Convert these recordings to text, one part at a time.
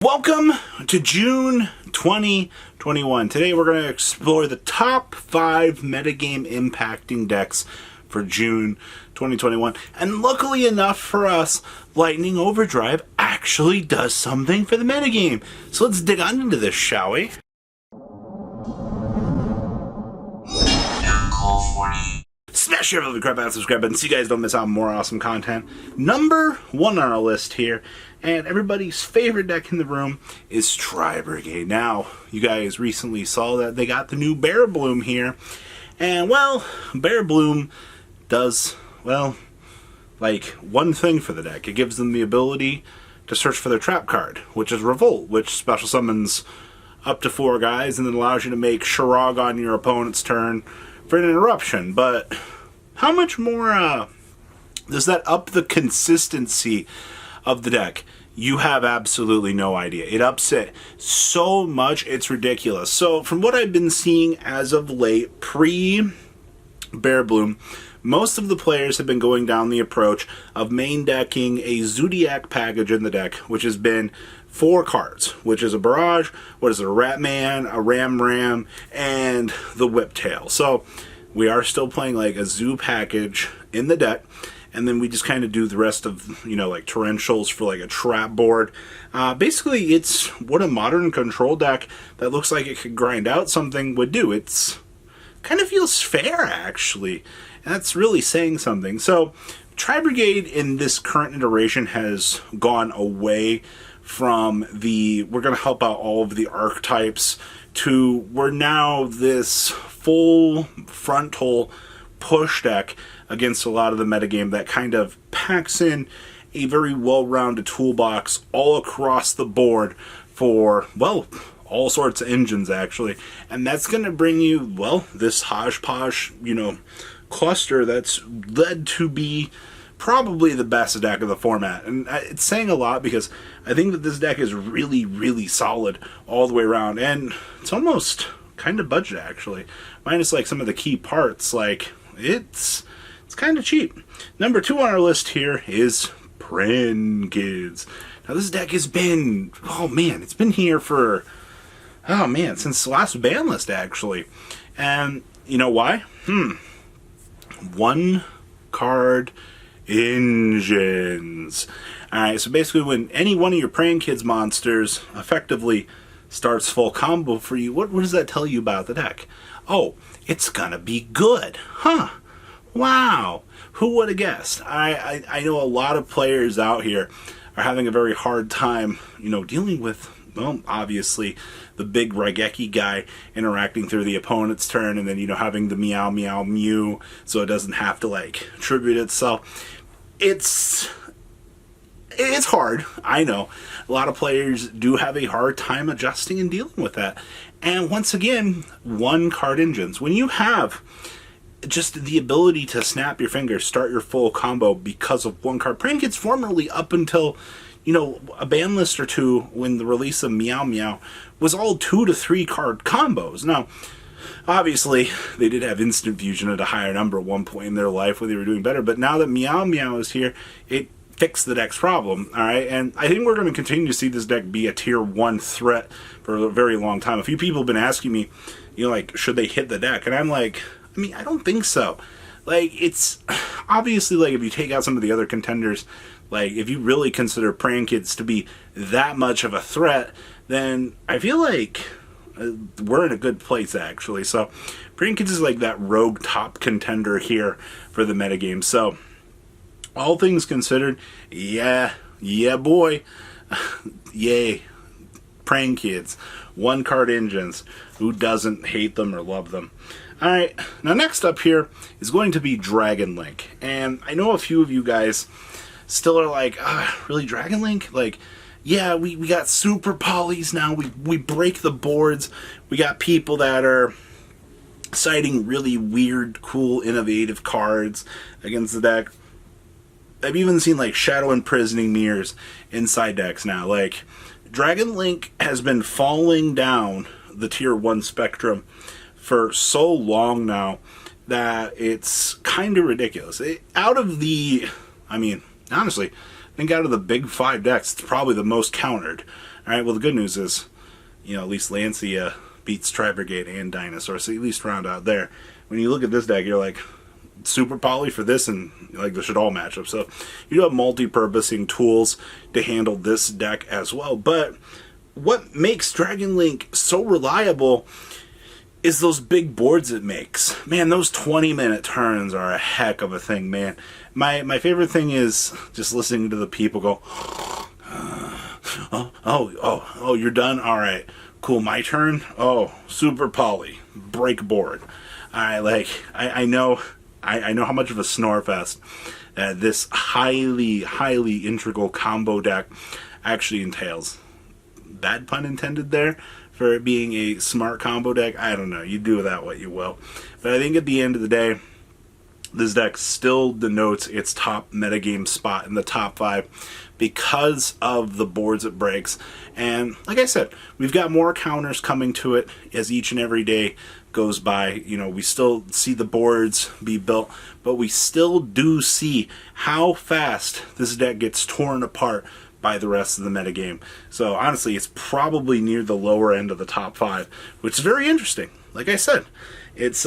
Welcome to June 2021. Today we're going to explore the top 5 metagame impacting decks for June 2021. And luckily enough for us, Lightning Overdrive actually does something for the metagame. So let's dig on into this, shall we? Smash your lovely crap out, subscribe button so you guys don't miss out on more awesome content. Number 1 on our list here, and everybody's favorite deck in the room, is Brigade. Now, you guys recently saw that they got the new Bear Bloom here, and well, Bear Bloom does, well, like one thing for the deck. It gives them the ability to search for their trap card, which is Revolt, which special summons up to 4 guys and then allows you to make Sharag on your opponent's turn for an interruption. But how much more does that up the consistency of the deck? You have absolutely no idea. It ups it so much, it's ridiculous. So from what I've been seeing as of late, pre-Bear Bloom, most of the players have been going down the approach of main decking a Zodiac package in the deck, which has been 4 cards, which is a Barrage, what is it, a Ratman, a Ram, and the Whiptail. So we are still playing like a Zoo package in the deck, and then we just kind of do the rest of, you know, like torrentials for like a trap board. Basically, it's what a modern control deck that looks like it could grind out something would do. It's kind of feels fair, actually, and that's really saying something. So Brigade in this current iteration has gone away from the we're going to help out all of the archetypes to we're now this full frontal push deck against a lot of the metagame that kind of packs in a very well-rounded toolbox all across the board for, well, all sorts of engines, actually. And that's going to bring you, well, this hodgepodge, you know, cluster that's led to be probably the best deck of the format. And it's saying a lot because I think that this deck is really, really solid all the way around. And it's almost kind of budget, actually. Minus, like, some of the key parts. Like, it's kind of cheap. Number 2 on our list here is Brigade. Now, this deck has been, oh man, it's been here for, oh man, since the last ban list, actually. And you know why? 1 card engines. Alright, so basically when any one of your Praying Kids monsters effectively starts full combo for you, what does that tell you about the deck? Oh, it's gonna be good. Huh. Wow. Who would have guessed? I know a lot of players out here are having a very hard time, you know, dealing with, well, obviously the big Raigeki guy interacting through the opponent's turn and then, you know, having the meow meow mew so it doesn't have to, like, tribute itself. It's hard, I know. A lot of players do have a hard time adjusting and dealing with that. And once again, 1 card engines. When you have just the ability to snap your fingers, start your full combo because of 1 card. Praying Kids formerly, up until, you know, a ban list or 2 when the release of Meow Meow was all 2 to 3 card combos. Now, obviously, they did have instant fusion at a higher number at one point in their life where they were doing better, but now that Meow Meow is here, it fixed the deck's problem, alright? And I think we're going to continue to see this deck be a tier 1 threat for a very long time. A few people have been asking me, you know, like, should they hit the deck? And I'm like, I mean, I don't think so. Like, it's obviously, like, if you take out some of the other contenders, like, if you really consider Praying Kids to be that much of a threat, then I feel like we're in a good place, actually. So, Praying Kids is like that rogue top contender here for the metagame. So, all things considered, yeah, boy. Yay. Praying Kids. 1 card engines. Who doesn't hate them or love them? Alright, now next up here is going to be Dragon Link. And I know a few of you guys still are like, really, Dragon Link? Like, yeah, we got super polys now. We break the boards. We got people that are citing really weird, cool, innovative cards against the deck. I've even seen, like, Shadow Imprisoning Mirrors inside decks now. Like, Dragon Link has been falling down the tier 1 spectrum for so long now that it's kind of ridiculous. Out of the, I mean, honestly, I think out of the big 5 decks, it's probably the most countered. Alright, well the good news is, at least Lancia beats Tri-Brigade and Dinosaur, so you at least round out there. When you look at this deck, you're like, super poly for this, and like this should all match up. So you do have multi-purposing tools to handle this deck as well. But what makes Dragon Link so reliable is those big boards it makes. Man, those 20-minute turns are a heck of a thing, man. My favorite thing is just listening to the people go, oh, you're done? All right, cool, my turn? Oh, super poly, break board. All right, like, I know how much of a snore fest this highly integral combo deck actually entails. Bad pun intended there for it being a smart combo deck. I don't know. You do with that what you will. But I think at the end of the day, this deck still denotes its top metagame spot in the top 5 because of the boards it breaks. And like I said, we've got more counters coming to it as each and every day goes by. We still see the boards be built, but we still do see how fast this deck gets torn apart by the rest of the metagame. So honestly, it's probably near the lower end of the top 5, which is very interesting. Like I said, it's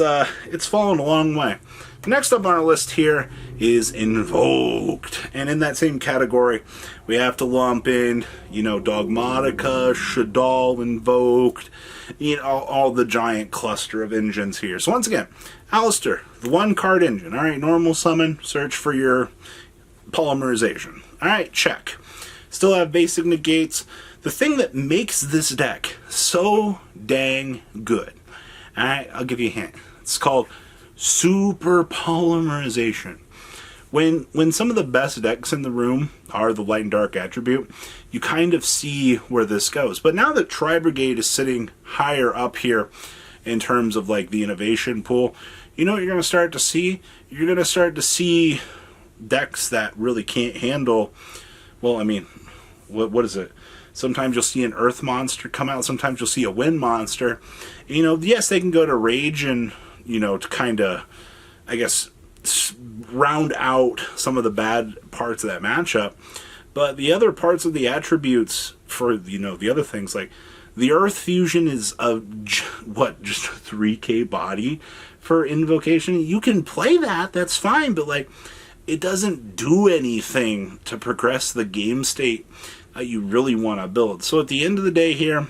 fallen a long way. Next up on our list here is Invoked. And in that same category, we have to lump in, Dogmatica, Shadal, Invoked, all the giant cluster of engines here. So once again, Alistair, the one card engine. All right, normal summon, search for your polymerization. All right, check. Still have basic negates. The thing that makes this deck so dang good, all right, I'll give you a hint. It's called super polymerization. When some of the best decks in the room are the light and dark attribute, you kind of see where this goes. But now that Tri-Brigade is sitting higher up here in terms of like the innovation pool, you know what you're going to start to see? You're going to start to see decks that really can't handle, well, I mean, what is it? Sometimes you'll see an earth monster come out. Sometimes you'll see a wind monster. Yes, they can go to rage and, to kind of, I guess, round out some of the bad parts of that matchup. But the other parts of the attributes for, the other things, like the earth fusion is just a 3K body for invocation. You can play that's fine, but like, it doesn't do anything to progress the game state you really want to build. So at the end of the day here,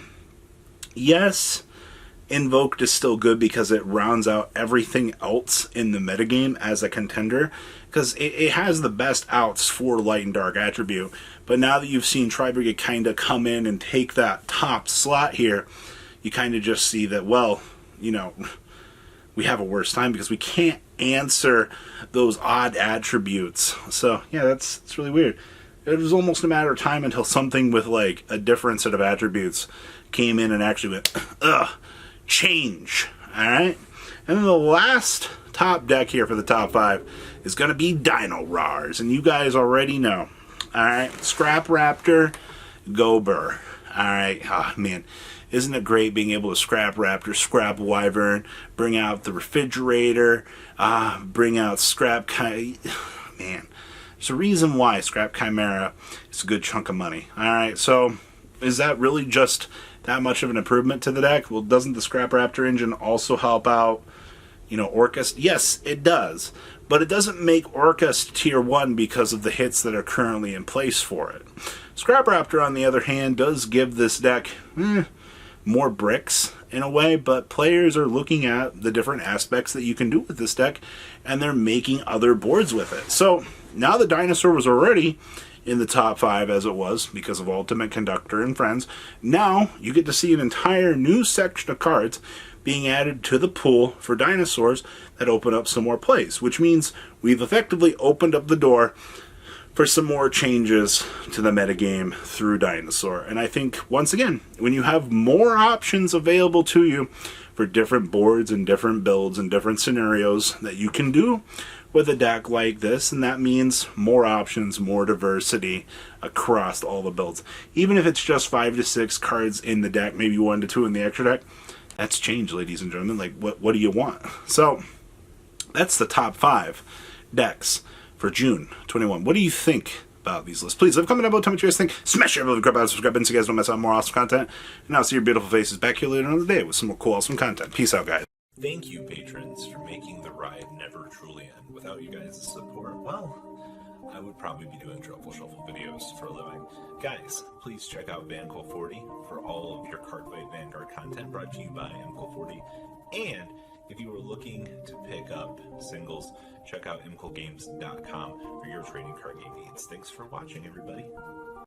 yes, Invoked is still good because it rounds out everything else in the metagame as a contender, because it has the best outs for light and dark attribute. But now that you've seen Tri-Brigade kind of come in and take that top slot here, you kind of just see that, well, we have a worse time because we can't answer those odd attributes. So yeah, it's really weird. It was almost a matter of time until something with like a different set of attributes came in and actually went, change. Alright? And then the last top deck here for the top 5 is going to be Dino-Rars. And you guys already know. Alright? Scrap Raptor, Gober. Alright? Ah, man. Isn't it great being able to Scrap Raptor, Scrap Wyvern, bring out the Refrigerator, bring out Scrap man. There's a reason why Scrap Chimera is a good chunk of money. Alright, so is that really just that much of an improvement to the deck? Well, doesn't the Scrap Raptor engine also help out, Orcust? Yes, it does. But it doesn't make Orcust tier 1 because of the hits that are currently in place for it. Scrap Raptor, on the other hand, does give this deck more bricks in a way, but players are looking at the different aspects that you can do with this deck, and they're making other boards with it. So now the Dinosaur was already in the top 5 as it was because of Ultimate Conductor and Friends. Now you get to see an entire new section of cards being added to the pool for Dinosaurs that open up some more plays, which means we've effectively opened up the door for some more changes to the metagame through Dinosaur. And I think, once again, when you have more options available to you for different boards and different builds and different scenarios that you can do with a deck like this, and that means more options, more diversity across all the builds. Even if it's just 5 to 6 cards in the deck, maybe 1 to 2 in the extra deck, that's change, ladies and gentlemen. Like, what do you want? So, that's the top 5 decks for June 21. What do you think about these lists. Please leave a comment down below, tell me what you guys think. Smash your grab out, subscribe button so you guys don't miss out on more awesome content. And I'll see your beautiful faces back here later another day with some more cool, awesome content. Peace out, guys. Thank you, patrons, for making the ride never truly end. Without you guys' support, well, I would probably be doing Truffle Shuffle videos for a living. Guys, please check out VanCole40 for all of your Cardfight Vanguard content brought to you by MCole40. And if you are looking to pick up singles, check out mcolegames.com for your trading card game needs. Thanks for watching, everybody.